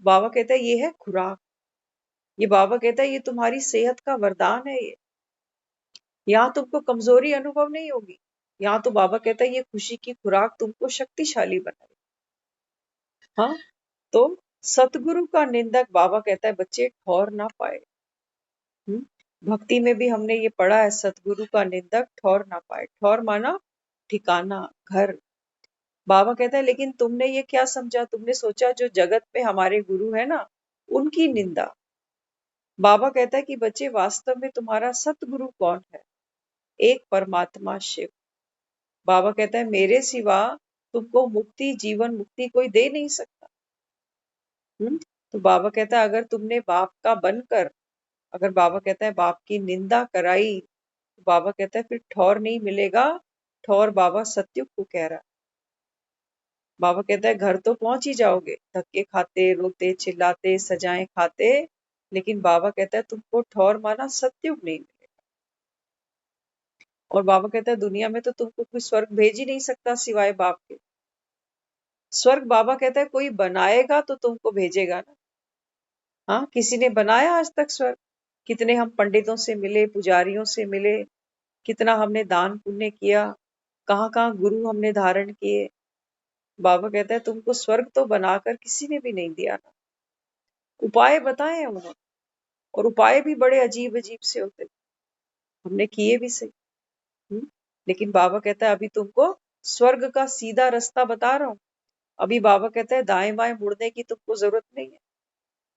बाबा कहता है ये है खुराक। ये बाबा कहता है ये तुम्हारी सेहत का वरदान है। ये यहाँ तुमको कमजोरी अनुभव नहीं होगी। यहाँ तो बाबा कहता है ये खुशी की खुराक तुमको शक्तिशाली बनाए। हाँ, तो सतगुरु का निंदक बाबा कहता है बच्चे ठौर ना पाए। भक्ति में भी हमने ये पढ़ा है, सतगुरु का निंदक ठौर ना पाए। ठौर माना ठिकाना, घर। बाबा कहता है लेकिन तुमने ये क्या समझा, तुमने सोचा जो जगत पे हमारे गुरु है ना, उनकी निंदा। बाबा कहता है कि बच्चे वास्तव में तुम्हारा सतगुरु कौन है? एक परमात्मा शिव। बाबा कहता है मेरे सिवा तुमको मुक्ति, जीवन मुक्ति कोई दे नहीं सकता। तो बाबा कहता है अगर तुमने बाप का बनकर, अगर बाबा कहता है बाप की निंदा कराई, तो बाबा कहता है फिर ठौर नहीं मिलेगा। ठौर बाबा सत्युग को कह रहा है। बाबा कहता है घर तो पहुंच ही जाओगे, धक्के खाते, रोते, चिल्लाते, सजाएं खाते, लेकिन बाबा कहता है तुमको ठौर माना सत्युग नहीं मिलेगा। और बाबा कहता है दुनिया में तो तुमको कोई स्वर्ग भेज ही नहीं सकता सिवाय बाप के। स्वर्ग बाबा कहता है कोई बनाएगा तो तुमको भेजेगा ना। हाँ, किसी ने बनाया आज तक स्वर्ग? कितने हम पंडितों से मिले, पुजारियों से मिले, कितना हमने दान पुण्य किया, कहाँ कहाँ गुरु हमने धारण किए। बाबा कहता है तुमको स्वर्ग तो बनाकर किसी ने भी नहीं दिया ना। उपाय बताए हैं उन्होंने, और उपाय भी बड़े अजीब अजीब से होते, हमने किए भी सही। लेकिन बाबा कहता है अभी तुमको स्वर्ग का सीधा रास्ता बता रहा हूँ। अभी बाबा कहता है दाएं बाएं मुड़ने की तुमको जरूरत नहीं है,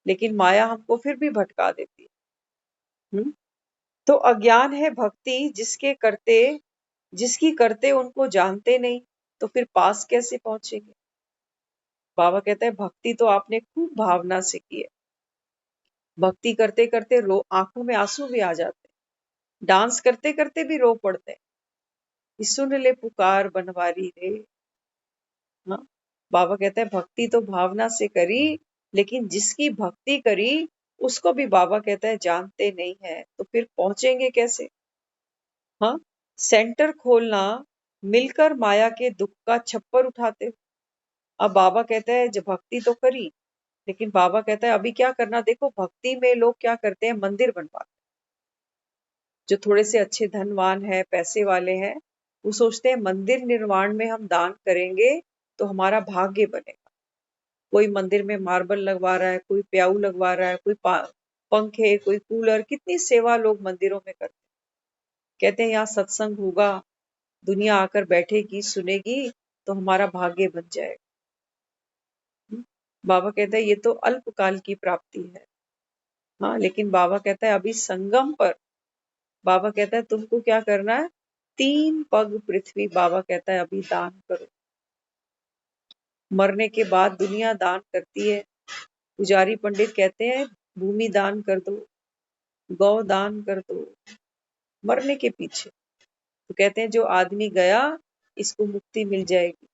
लेकिन माया हमको फिर भी भटका देती है। तो अज्ञान है भक्ति जिसकी करते उनको जानते नहीं, तो फिर पास कैसे पहुंचेंगे? बाबा कहता है भक्ति तो आपने खूब भावना से की है। भक्ति करते करते रो आंखों में आंसू भी आ जाते हैं, डांस करते करते भी रो पड़ते हैं कि सुन ले पुकार बनवारी रे। हाँ, बाबा कहता है भक्ति तो भावना से करी, लेकिन जिसकी भक्ति करी उसको भी बाबा कहता है जानते नहीं है, तो फिर पहुंचेंगे कैसे? हाँ, सेंटर खोलना, मिलकर माया के दुख का छप्पर उठाते हो। अब बाबा कहता है जब भक्ति तो करी, लेकिन बाबा कहता है अभी क्या करना, देखो भक्ति में लोग क्या करते हैं, मंदिर बनवाते हैं। जो थोड़े से अच्छे धनवान है, पैसे वाले हैं, वो सोचते हैं मंदिर निर्माण में हम दान करेंगे तो हमारा भाग्य बनेगा। कोई मंदिर में मार्बल लगवा रहा है, कोई प्याऊ लगवा रहा है, कोई पंखे, कोई कूलर, कितनी सेवा लोग मंदिरों में करते हैं। कहते हैं यहाँ सत्संग होगा, दुनिया आकर बैठेगी, सुनेगी, तो हमारा भाग्य बन जाएगा। बाबा कहता है ये तो अल्पकाल की प्राप्ति है। हाँ, लेकिन बाबा कहता है अभी संगम पर, बाबा कहता है तुमको क्या करना है, 3 पग पृथ्वी बाबा कहता है अभी दान करो। मरने के बाद दुनिया दान करती है। पुजारी पंडित कहते हैं भूमि दान कर दो, गौ दान कर दो, मरने के पीछे। तो कहते हैं जो आदमी गया इसको मुक्ति मिल जाएगी।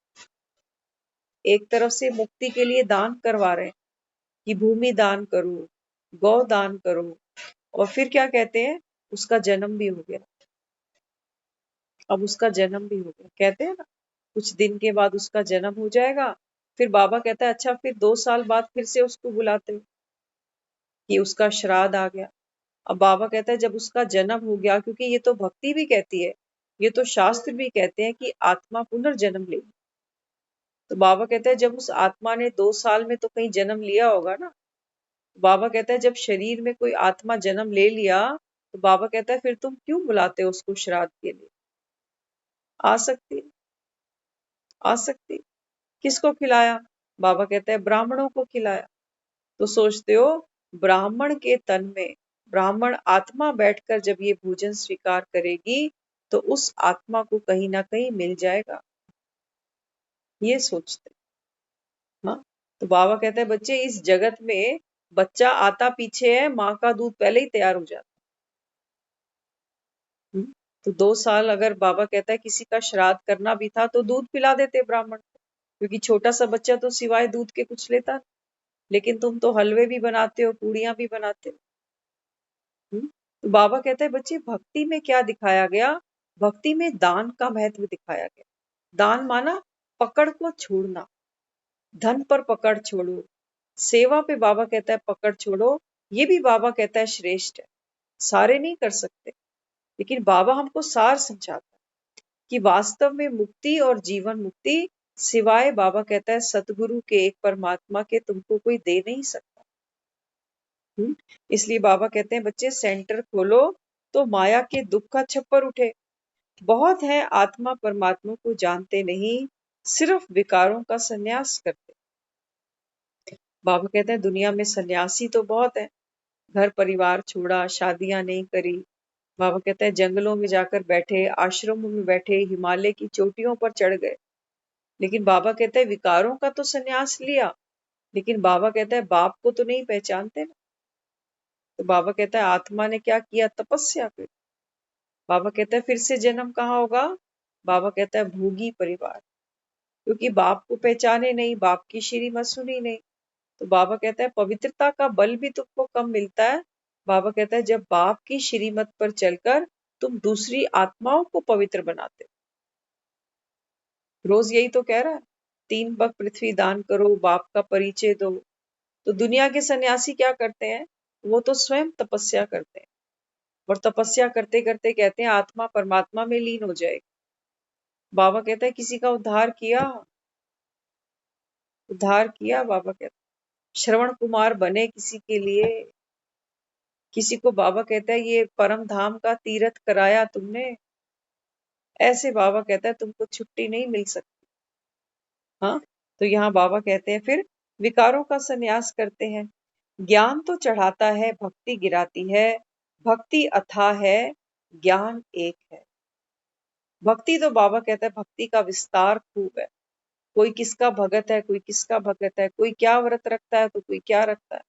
एक तरफ से मुक्ति के लिए दान करवा रहे हैं कि भूमि दान करो, गौ दान करो, और फिर क्या कहते हैं उसका जन्म भी हो गया। अब उसका जन्म भी हो गया, कहते हैं ना कुछ दिन के बाद उसका जन्म हो जाएगा। फिर बाबा कहता है अच्छा फिर 2 साल बाद फिर से उसको बुलाते हो कि उसका श्राद्ध आ गया। अब बाबा कहता है जब उसका जन्म हो गया, क्योंकि ये तो भक्ति भी कहती है, ये तो शास्त्र भी कहते हैं कि आत्मा पुनर्जन्म लेगी। तो बाबा कहता है जब उस आत्मा ने 2 साल में तो कहीं जन्म लिया होगा ना। बाबा कहता है जब शरीर में कोई आत्मा जन्म ले लिया, तो बाबा कहता है फिर तुम क्यों बुलाते हो उसको श्राद्ध के लिए? आ सकती है, आ सकती है। किसको खिलाया? बाबा कहता है ब्राह्मणों को खिलाया। तो सोचते हो ब्राह्मण के तन में ब्राह्मण आत्मा बैठकर जब ये भोजन स्वीकार करेगी तो उस आत्मा को कहीं ना कहीं मिल जाएगा, ये सोचते। हाँ, तो बाबा कहते हैं बच्चे इस जगत में बच्चा आता पीछे है, माँ का दूध पहले ही तैयार हो जाता है। तो 2 साल अगर बाबा कहता है किसी का श्राद्ध करना भी था तो दूध पिला देते ब्राह्मण को, क्योंकि छोटा सा बच्चा तो सिवाय दूध के कुछ लेता नहीं। लेकिन तुम तो हलवे भी बनाते हो, पूड़ियां भी बनाते हो। तो बाबा कहते हैं बच्चे भक्ति में क्या दिखाया गया? भक्ति में दान का महत्व दिखाया गया। दान माना पकड़ को छोड़ना, धन पर पकड़ छोड़ो, सेवा पे बाबा कहता है पकड़ छोड़ो। ये भी बाबा कहता है श्रेष्ठ है, सारे नहीं कर सकते, लेकिन बाबा हमको सार समझाता है कि वास्तव में मुक्ति और जीवन मुक्ति सिवाय बाबा कहता है सतगुरु के एक परमात्मा के तुमको कोई दे नहीं सकता। इसलिए बाबा कहते हैं बच्चे सेंटर खोलो तो माया के दुख का छप्पर उठे। बहुत है आत्मा परमात्मा को जानते नहीं, सिर्फ विकारों का संन्यास करते। बाबा कहते हैं दुनिया में सन्यासी तो बहुत है, घर परिवार छोड़ा, शादियां नहीं करी। बाबा कहते हैं जंगलों में जाकर बैठे, आश्रमों में बैठे, हिमालय की चोटियों पर चढ़ गए। लेकिन बाबा कहते हैं विकारों का तो संन्यास लिया, लेकिन बाबा कहता है बाप को तो नहीं पहचानते ना। तो बाबा कहता है आत्मा ने क्या किया? तपस्या की। बाबा कहता है फिर से जन्म कहाँ होगा? बाबा कहता है भोगी परिवार, क्योंकि बाप को पहचाने नहीं, बाप की श्रीमत सुनी नहीं। तो बाबा कहता है पवित्रता का बल भी तुमको कम मिलता है। बाबा कहता है जब बाप की श्रीमत पर चलकर तुम दूसरी आत्माओं को पवित्र बनाते हो। रोज यही तो कह रहा है, 3 पग पृथ्वी दान करो, बाप का परिचय दो। तो दुनिया के सन्यासी क्या करते हैं? वो तो स्वयं तपस्या करते हैं, और तपस्या करते करते कहते हैं आत्मा परमात्मा में लीन हो जाएगी। बाबा कहता है किसी का उद्धार किया? उद्धार किया? बाबा कहता है श्रवण कुमार बने किसी के लिए, किसी को बाबा कहता है ये परम धाम का तीर्थ कराया तुमने। ऐसे बाबा कहता है तुमको छुट्टी नहीं मिल सकती। हाँ, तो यहाँ बाबा कहते हैं फिर विकारों का संन्यास करते हैं। ज्ञान तो चढ़ाता है, भक्ति गिराती है, भक्ति अथाह है, ज्ञान एक है। भक्ति तो बाबा कहता है भक्ति का विस्तार खूब है। कोई किसका भगत है, कोई किसका भगत है, कोई क्या व्रत रखता है तो कोई क्या रखता है।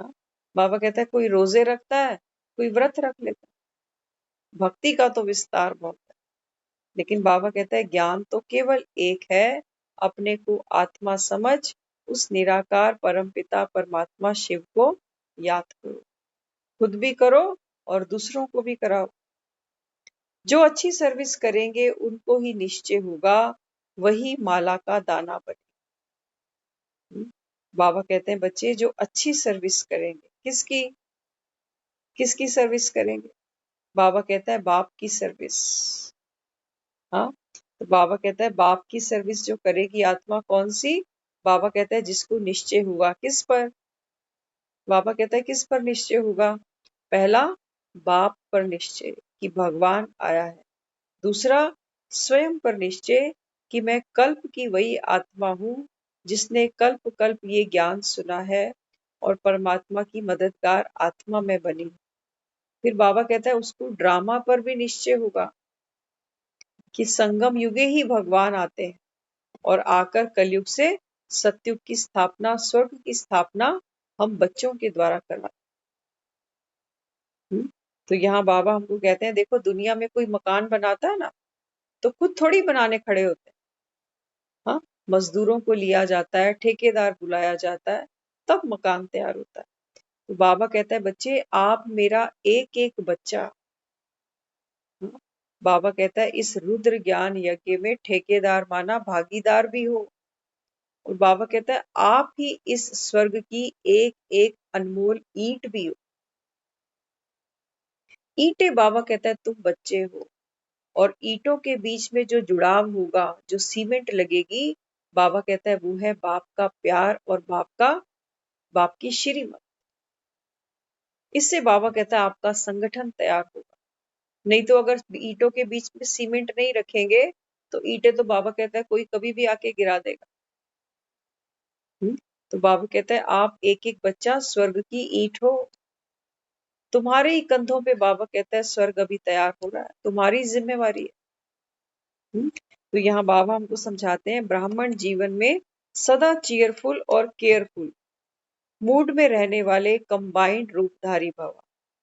हाँ? बाबा कहता है कोई रोजे रखता है, कोई व्रत रख लेता है। भक्ति का तो विस्तार बहुत है, लेकिन बाबा कहता है ज्ञान तो केवल एक है। अपने को आत्मा समझ उस निराकार परमपिता परमात्मा शिव को याद करो, खुद भी करो और दूसरों को भी कराओ। जो अच्छी सर्विस करेंगे उनको ही निश्चय होगा, वही माला का दाना बने। बाबा कहते हैं बच्चे जो अच्छी सर्विस करेंगे, किसकी किसकी सर्विस करेंगे? बाबा कहता है बाप की सर्विस। हाँ, तो बाबा कहता है बाप की सर्विस जो करेगी आत्मा कौन सी? बाबा कहता है जिसको निश्चय हुआ। किस पर? बाबा कहता है किस पर निश्चय होगा? पहला, बाप पर निश्चय कि भगवान आया है। दूसरा, स्वयं पर निश्चय कि मैं कल्प की वही आत्मा हूँ जिसने कल्प कल्प ये ज्ञान सुना है और परमात्मा की मददगार आत्मा में बनी। फिर बाबा कहता है उसको ड्रामा पर भी निश्चय होगा कि संगम युगे ही भगवान आते हैं और आकर कलयुग से सतयुग की स्थापना, स्वर्ग की स्थापना हम बच्चों के द्वारा करवाते हैं। तो यहाँ बाबा हमको कहते हैं देखो दुनिया में कोई मकान बनाता है ना, तो खुद थोड़ी बनाने खड़े होते हैं। हाँ, मजदूरों को लिया जाता है, ठेकेदार बुलाया जाता है, तब मकान तैयार होता है। तो बाबा कहता है बच्चे आप मेरा एक एक बच्चा। हाँ, बाबा कहता है इस रुद्र ज्ञान यज्ञ में ठेकेदार माना भागीदार भी हो। और बाबा कहता है आप ही इस स्वर्ग की एक एक अनमोल ईंट भी हो। ईंटें बाबा कहता है तुम बच्चे हो, और ईंटों के बीच में जो जुड़ाव होगा, जो सीमेंट लगेगी, बाबा कहता है वो है बाप का प्यार और बाप की श्रीमत। इससे बाबा कहता है आपका संगठन तैयार होगा। नहीं तो अगर ईंटों के बीच में सीमेंट नहीं रखेंगे तो ईंटें तो बाबा कहता है कोई कभी भी आके गिरा देगा। तो बाबा कहता है आप एक एक बच्चा स्वर्ग की ईंट हो, तुम्हारे ही कंधों पे बाबा कहता है स्वर्ग अभी तैयार हो रहा है, तुम्हारी जिम्मेवारी है। तो यहाँ बाबा हमको समझाते हैं ब्राह्मण जीवन में सदा चीयरफुल और केयरफुल मूड में रहने वाले कंबाइंड रूपधारी भव।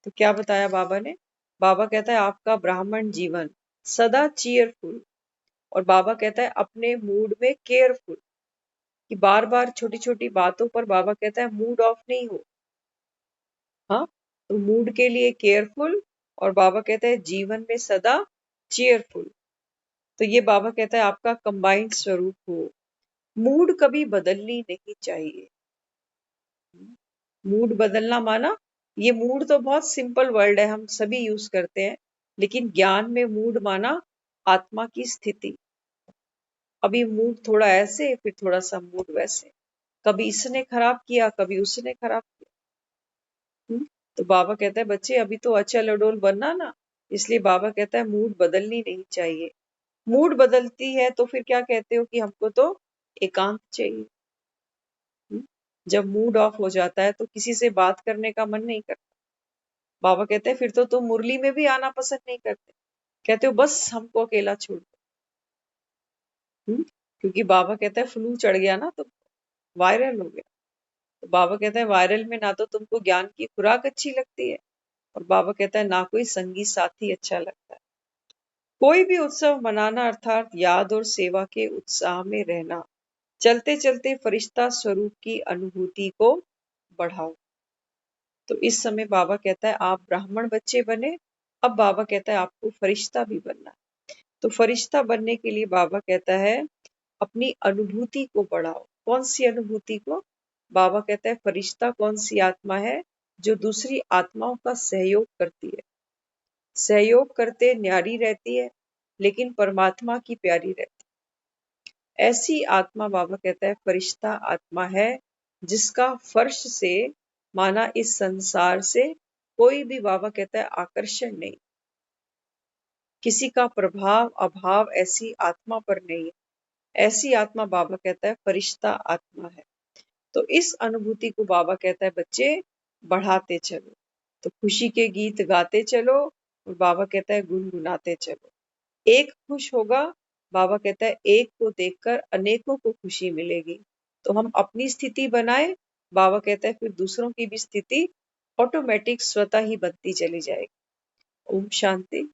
तो क्या बताया बाबा ने? बाबा कहता है आपका ब्राह्मण जीवन सदा चीयरफुल, और बाबा कहता है अपने मूड में केयरफुल, कि बार बार छोटी छोटी बातों पर बाबा कहता है मूड ऑफ नहीं हो। हाँ, तो मूड के लिए केयरफुल, और बाबा कहता है जीवन में सदा चीयरफुल। तो ये बाबा कहता है आपका कंबाइंड स्वरूप हो। मूड कभी बदलनी नहीं चाहिए। मूड बदलना माना, ये मूड तो बहुत सिंपल वर्ड है, हम सभी यूज करते हैं, लेकिन ज्ञान में मूड माना आत्मा की स्थिति। अभी मूड थोड़ा ऐसे, फिर थोड़ा सा मूड वैसे, कभी इसने खराब किया, कभी उसने खराब किया। तो बाबा कहता है बच्चे अभी तो अचल अडोल बनना ना, इसलिए बाबा कहता है मूड बदलनी नहीं चाहिए। मूड बदलती है तो फिर क्या कहते हो कि हमको तो एकांत चाहिए। जब मूड ऑफ हो जाता है तो किसी से बात करने का मन नहीं करता। बाबा कहते हैं फिर तो तुम मुरली में भी आना पसंद नहीं करते, कहते हो बस हमको अकेला छोड़ दो। क्योंकि बाबा कहता है फ्लू चढ़ गया ना, तो वायरल हो गया। तो बाबा कहता है वायरल में ना तो तुमको ज्ञान की खुराक अच्छी लगती है, और बाबा कहता है ना कोई संगी साथी अच्छा लगता है। कोई भी उत्सव मनाना अर्थात याद और सेवा के उत्साह में रहना। चलते चलते फरिश्ता स्वरूप की अनुभूति को बढ़ाओ। तो इस समय बाबा कहता है आप ब्राह्मण बच्चे बने, अब बाबा कहता है आपको फरिश्ता भी बनना है। तो फरिश्ता बनने के लिए बाबा कहता है अपनी अनुभूति को बढ़ाओ। कौन सी अनुभूति को? बाबा कहता है फरिश्ता कौन सी आत्मा है? जो दूसरी आत्माओं का सहयोग करती है, सहयोग करते न्यारी रहती है, लेकिन परमात्मा की प्यारी रहती है। ऐसी आत्मा बाबा कहता है फरिश्ता आत्मा है, जिसका फर्श से माना इस संसार से कोई भी बाबा कहता है आकर्षण नहीं, किसी का प्रभाव अभाव ऐसी आत्मा पर नहीं है। ऐसी आत्मा बाबा कहता है फरिश्ता आत्मा है। तो इस अनुभूति को बाबा कहता है बच्चे बढ़ाते चलो। तो खुशी के गीत गाते चलो, और बाबा कहता है गुनगुनाते चलो। एक खुश होगा, बाबा कहता है एक को देखकर अनेकों को खुशी मिलेगी। तो हम अपनी स्थिति बनाए, बाबा कहता है फिर दूसरों की भी स्थिति ऑटोमेटिक स्वतः ही बनती चली जाएगी। ओम शांति।